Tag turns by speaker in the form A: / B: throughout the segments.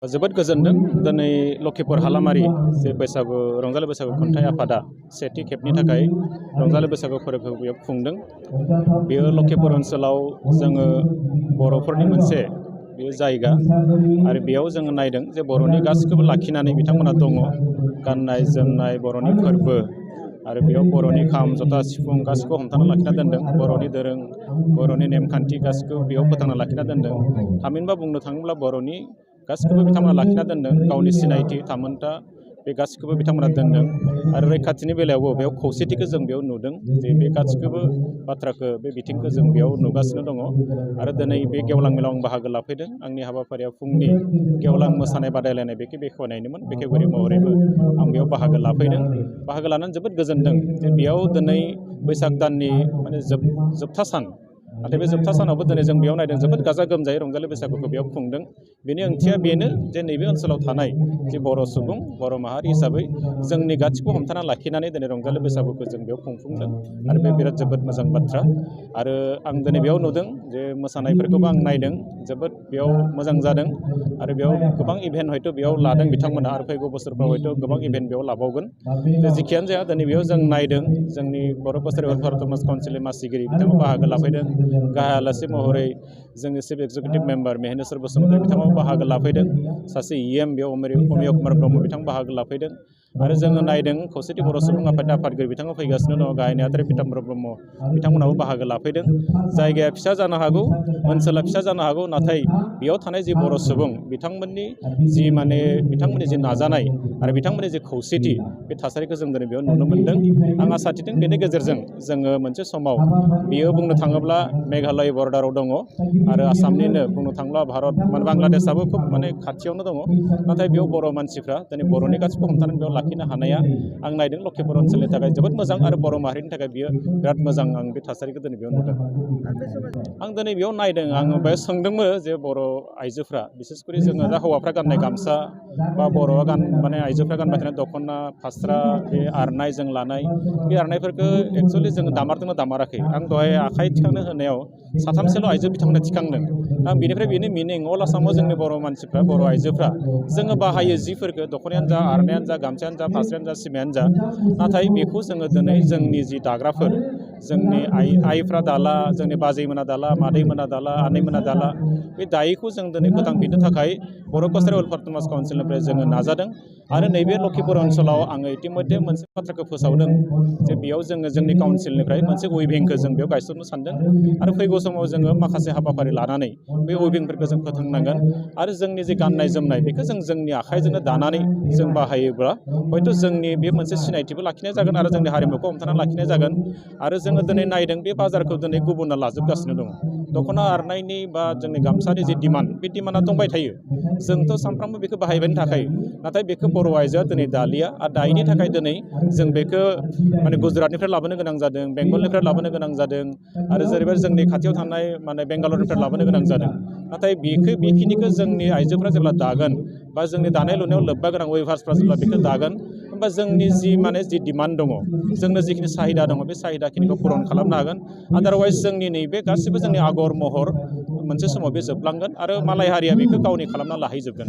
A: जोबोद गोजोनदों दिनै लखिपुर हालामारि जे बैसागु रंजालि बैसागु खन्थाइ आफादा सेथि खेबनि थाखाय रंजालि बैसागु फोरबोखौ बेयाव खुंदों। बेयो लखिपुर ओनसोलाव जोङो बर'फोरनि मोनसे बेयो जायगा आरो बेयाव जोङो नायदों जे बर'नि गासिखौबो लाखिनानै बिथांमोना दङ। गाननाय जोमनाय बर'नि फोरबो आरो बेयाव बर'नि खाम जथा सिफुं गासिखौबो हमथाना लाखिना दोनदों। बर'नि दोरों बर'नि नेमखान्थि गासिखौबो बेयाव फोथांना लाखिना दोनदों। थामहिनबा बुंनो थाङोब्ला बर'नि गासिखौबो बिथांमोना लाखिना दोनदों। गावनि सिनायथि थामोन्था बे गासिखौबो बिथांमोना दोनदों आरो रैखाथिनि बेलायावबो बेयाव खौसेथिखौ जों बेयाव नुदों जे बे गासिखौबो बाथ्राखौ बे बिथिंखौ जों बेयाव नुगासिनो दङ। आरो दिनै बे गेवलां मेलाव आं बाहागो लाफैदों। आंनि हाबाफारियाव फुंनि गेवलां मोसानाय बादायलायनाय बेखौ बेखेवनायनिमोन। बेखेवगिरि महरैबो आं बेयाव बाहागो लाफैदों। बाहागो लानानै जोबोद गोजोनदों जे बेयाव दिनै बैसाग दाननि जोबथा सान। नाथाय बे जोबथा सानावबो दिनै जों बेयाव नायदों जोबोद गाजा गोमजायै रंजालि बैसागुखौ बेयाव खुंदों। बेनि ओंथिया बेनो जे नैबे ओनसोलाव थानाय जे बर' सुबुं बर' माहारि हिसाबै जोंनि गासिखौबो हमथाना लाखिनानै दिनै रंजालि बैसागुखौ जों बेयाव खुंफुंदों आरो बे बिराद जोबोद मोजां बाथ्रा। आरो आं दिनै बेयाव नुदों जे मोसानायफोरखौबो आं नायदों जोबोद बेयाव मोजां जादों आरो बेयाव गोबां इभेन्ट हयथ' बेयाव लादों बिथांमोना आरो फैगौ बोसोरफ्राव हयथ' गोबां इभेन्ट बेयाव लाबावगोन। जेखियानो जाया दिनै बेयाव जों नायदों जोंनि बर' कसारि वेलफेयार समाज काउन्सिलनि मासिगिरि बिथाङा बाहागो लाफैदों। गाहाय आलासि महरै जोंनि चिफ एक्जिकिउटिभ मेम्बार मेहेनेश्वर बसुमतारी बिथाङाबो बाहागो लाफैदों। सासे बेयाव अमिय कुमार ब्रह्म बिथां बाहागो लाफैदों। आरो जोङो नायदों खौसेथि बर' सुबुं आफादनि आफादगिरि बिथाङा फैगासिनो दङ। गाहाय नेहाथारि पिताम्बर ब्रह्म बिथांमोनाबो बाहागो लाफैदों। जायगाया फिसा जानो हागौ ओनसोला फिसा जानो हागौ नाथाय बेयाव थानाय जि बर' सुबुं बिथांमोननि बिथांमोननि जि नाजानाय आरो बिथांमोननि जि खौसेथि बे थासारिखौ जों दिनै बेयाव नुनो मोन्दों। आं आसा थिदों बेनि गेजेरजों जोङो मोनसे समाव बियो बुंनो थाङोब्ला मेघालय बर्डाराव दङ आरो आसामनिनो बुंनो थाङोब्ला भारत बांलादेशआबो खोब खाथियावनो दङ। नाथाय बेयाव बर' मानसिफ्रा दिनै बर'नि गासिबो हमथानानै बेयाव लाखिनो हानाया आं नायदों लखिपुर ओनसोलनि थाखाय जोबोद मोजां आरो बर' माहारिनि थाखाय बियो बिराद मोजां। आं बे थासारिखौ दिनै बेयाव नुदों। आं दिनै बेयाव नायदों आङो बेयाव सोंदोंबो जे बर' आइजोफ्रा बिसेसकरि जोङो दा हौवाफ्रा गाननाय गामसा बा बर'आ आइजोफ्रा गानबाय थानाय दख'ना फास्रा बे आर'नाइ जों लानाय बे आर'नाइफोरखौ एक्सुवेलि जोङो दामारदोंना दामाराखै। आं दहाय आखाइ थिखांनो होनायाव साथामसोल' आइजो बिथांमोना थिखांदों। दा बेनिफ्राय बेनि मिनिं अल आसामाव जोंनि बर' मानसिफ्रा बर' आइजोफ्रा जोङो बाहायो जिफोरखौ दख'नायानो जा आर'नायानो जा गामसायानो जा फास्रायानो जा सिमायानो जा। नाथाय बेखौ जोङो दिनै जोंनि जि दाग्राफोर जोंनि आइफ्रा दाला जोंनि बाजैमोना दाला मादैमोना दाला आनैमोना दाला बे दायैखौ जों दिनै फोथांफिननो थाखाय बर' कसारि वेलफेयार समाज काउन्सिलनिफ्राय जोङो नाजादों। आरो नैबे लखिपुर ओनसोलाव आङो इतिमध्ये मोनसे बाथ्राखौ फोसावदों जे बेयाव जोङो जोंनि काउन्सिलनिफ्राय मोनसे उइभिंखौ जों बेयाव गायसननो सानदों। आरो फैगौ समाव जोङो माखासे हाबाफारि लानानै बे उइभिंफोरखौ जों फोथांनांगोन। आरो जोंनि जे गाननाय जोमनाय बेखौ जों जोंनि आखाइजोंनो दानानै जों बाहायोब्ला हयथ' जोंनि बे मोनसे सिनायथिबो लाखिनाय जागोन आरो जोंनि हारिमुखौ हमथानानै लाखिनाय जागोन। आरो जोङो दिनै नायदों बे बाजारखौ दिनै गुबुना लाजोबगासिनो दङ। दख'ना आर'नाइनि बा जोंनि गामसानि जि डिमान्ड बे डिमान्डआ दंबाय थायो। जोंथ' सानफ्रामबो बेखौ बाहायबायानो थाखायो। नाथाय बेखौ बर' आइजोआ दिनै दालिया आरो दायैनि थाखाय दिनै जों बेखौ गुजरातनिफ्राय लाबोनो गोनां जादों बेंगलनिफ्राय लाबोनो गोनां जादों आरो जेरैबायदि जोंनि खाथियाव थानाय बेंगालरनिफ्राय लाबोनो गोनां जादों। नाथाय बेखिनिखौ जोंनि आइजोफ्रा जेब्ला दागोन बा जोंनि दानाय लुनायाव लोब्बा गोनां वेभार्सफ्रा जेब्ला बेखौ दागोन होमबा जोंनि जि डिमान्ड दङ जोंनो जिखिनि साहिदा दङ बे साहिदाखिनिखौ पुरन खालामनो हागोन। आदारवाइज जोंनि नैबे गासिबो जोंनि आगर महर मोनसे समाव बे जोबलांगोन आरो मालाय हारिया बेखौ गावनि खालामना लाहैजोबगोन।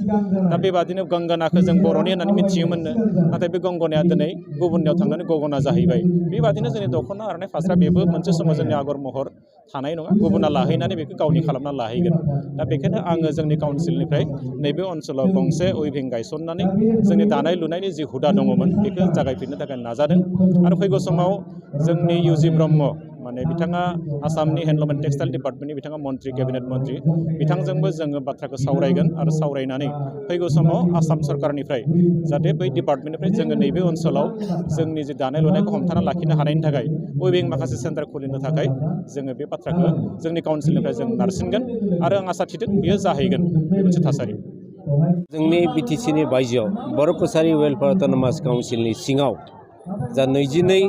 A: दा बेबादिनो गंगोनाखौ जों बर'नि होननानै मिथियोमोननो नाथाय बे गंगनाया दिनै गुबुननियाव थांनानै गगना जाहैबाय। बेबादिनो जोंनि दख'ना आर'नाइ फास्रा बेबो मोनसे समाव जोंनि आगर महर थानाय नङा गुबुना लाहैनानै बेखौ गावनि खालामना लाहैगोन। दा बेखायनो आङो जोंनि काउन्सिलनिफ्राय नैबे ओनसोलाव गंसे उइभिं गायसननानै जोंनि दानाय लुनायनि जि हुदा दङमोन बेखौ जागायफिननो थाखाय नाजादों। आरो फैगौ समाव जोंनि इउ.जि. ब्रह्म बिथाङा आसामनि हेन्डलुम एन्ड टेक्सटाइल डिपार्टमेन्टनि बिथाङा मन्त्रि केबिनेट मन्त्रि बिथांजोंबो जोङो बाथ्राखौ सावरायगोन आरो सावरायनानै फैगौ समाव आसाम सरकारनिफ्राय जाहाथे बै डिपार्टमेन्टनिफ्राय जोङो नैबे ओनसोलाव जोंनि जे दानाय लुनायखौ हमथाना लाखिनो हानायनि थाखाय उइभिं माखासे सेन्टार खुलिनो थाखाय जोङो बे बाथ्राखौ जोंनि काउन्सिलनिफ्राय जों नारसिनगोन आरो आं आसा थिदों बियो जाहैगोन बे मोनसे थासारि।
B: जोंनि बिटिसिनि बायजोआव बर' कसारि वेलफेयार अट'नमास काउन्सिलनि सिङाव जा 22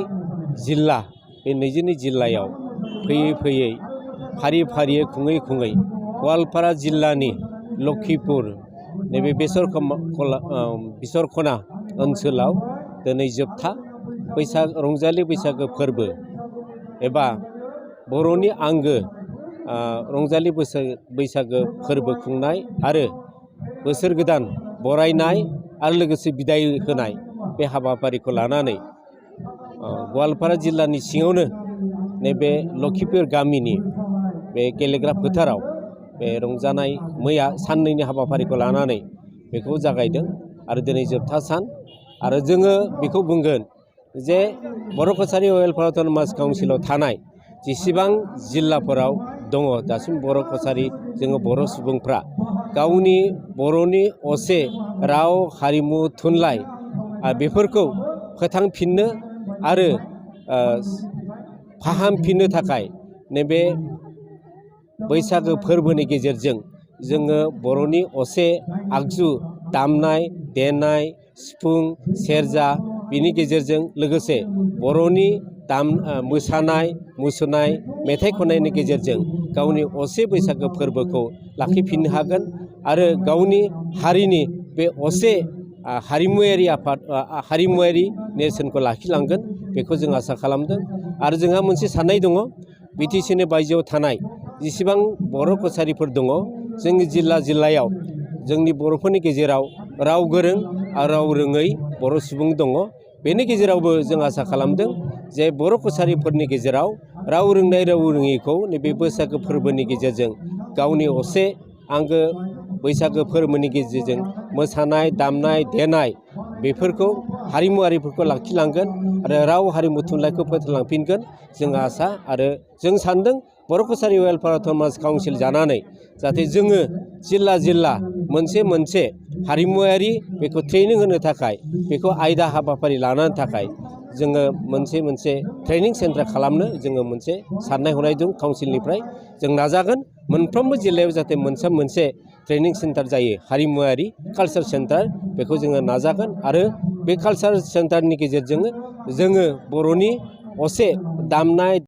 B: जिल्ला बे 22 जिल्लायाव फैयै फैयै फारि फारियै खुङै खुङै गवालपारा जिल्लानि लखिपुर नैबे बिसरखना ओनसोलाव दिनै जोबथा रंजालि बैसागो फोरबो एबा बर'नि आंगो रंजालि बैसागो फोरबो खुंनाय आरो बोसोर गोदान बरायनाय आरो लोगोसे बिदाय होनाय बे हाबाफारिखौ लानानै गवालपारा जिल्लानि सिङावनो नैबे लखिपुर गामिनि बे गेलेग्रा फोथाराव बे रंजानाय मैया साननैनि हाबाफारिखौ लानानै बेखौ जागायदों आरो दिनै जोबथा सान आरो जोङो बेखौ बुंगोन जे बर' कछारी वेलफेयार अट'नमास काउन्सिलाव थानाय जेसेबां जिल्लाफोराव दङ दासिम बर' कछारी जोङो बर' सुबुंफ्रा गावनि बर'नि असे राव हारिमु थुनलाइ बेफोरखौ फोथांफिननो आरो फाहामफिननो थाखाय नैबे बैसागो फोरबोनि गेजेरजों जोङो बर'नि असे आगजु दामनाय देनाय सिफुं सेरजा बिनि गेजेरजों लोगोसे बर'नि मोसानाय मुसुरनाय मेथाइ खननायनि गेजेरजों गावनि असे बैसागो फोरबोखौ लाखिफिननो हागोन आरो गावनि हारिनि बे असे हारिमुआरि नेरसोनखौ लाखिलांगोन बेखौ जों आसा खालामदों आरो जोंहा मोनसे साननाय दङ बिटिसिनि बायजोआव थानाय जेसेबां बर' कछारीफोर दङ जोंनि जिल्लायाव जोंनि बर'फोरनि गेजेराव राव गोरों आरो राव रोङै बर' सुबुं दङ बेनि गेजेरावबो जों आसा खालामदों जे बर' कछारीफोरनि गेजेराव राव रोंनाय राव रोङैखौ नैबे बैसागो फोरबोनि गेजेरजों गावनि असे आंगो बैसागो फोरबोनि गेजेरजों मोसानाय दामनाय देनाय बेफोरखौ हारिमुआरिफोरखौ लाखिलांगोन आरो राव हारिमु थुनलाइखौ फोथांलांफिनगोन जों आसा आरो जों सानदों बर' कछारी वेलफेयार अट'नमास काउन्सिल जानानै जाहाथे जोङो जिल्ला मोनसे हारिमुआरि बेखौ ट्रेनिं होनो थाखाय बेखौ आयदा हाबाफारि लानो थाखाय जोङो मोनसे ट्रेनिं सेन्टार खालामनो जोङो मोनसे साननाय हनाय दं काउन्सिलनिफ्राय जों नाजागोन मोनफ्रोमबो जिल्लायाव जाहाथे मोनसे ट्रेनिं सेन्टार जायो हारिमुआरि कालचार सेन्टार बेखौ जोङो नाजागोन आरो बे कालचार सेन्टारनि गेजेरजों जोङो बर'नि असे दामनाय